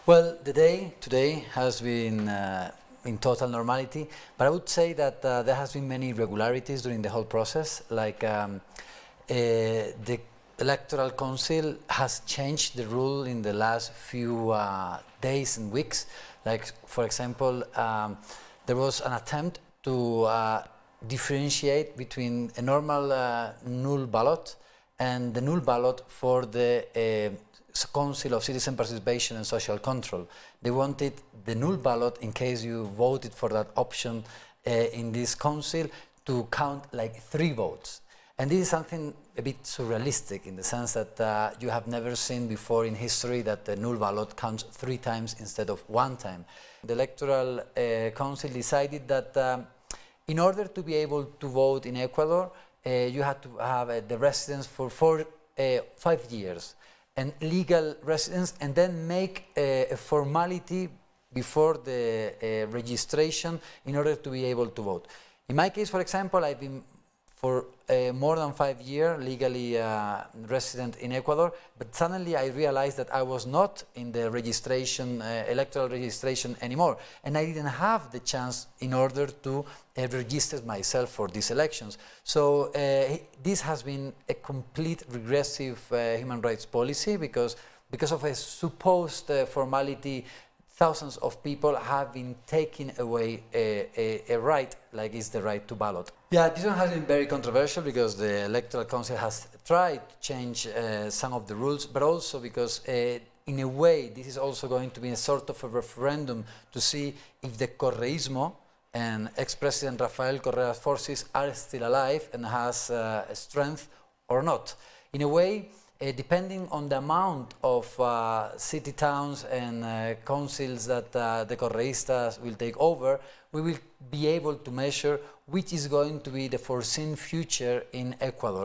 Well, the day today has been in total normality, but I would say that there has been many irregularities during the whole process. Like the Electoral Council has changed the rule in the last few days and weeks. Like, for example, there was an attempt to differentiate between a normal null ballot and the null ballot for the Council of Citizen Participation and Social Control. They wanted the null ballot, in case you voted for that option in this council, to count like 3 votes. And this is something a bit surrealistic, in the sense that you have never seen before in history that the null ballot counts 3 times instead of 1 time. The Electoral Council decided that in order to be able to vote in Ecuador, you had to have the residence for 5 years and legal residence, and then make a formality before the registration in order to be able to vote. In my case, for example, I've been for more than 5 years legally resident in Ecuador, but suddenly I realized that I was not in the registration, electoral registration anymore, and I didn't have the chance in order to register myself for these elections. So this has been a complete regressive human rights policy, because of a supposed formality. Thousands of people have been taking away a right, like it's the right to ballot. Yeah, this one has been very controversial, because the Electoral Council has tried to change some of the rules, but also because in a way this is also going to be a sort of a referendum to see if the Correísmo and ex-President Rafael Correa's forces are still alive and has strength or not. In a way, depending on the amount of city towns and councils that the Correístas will take over, we will be able to measure which is going to be the foreseen future in Ecuador.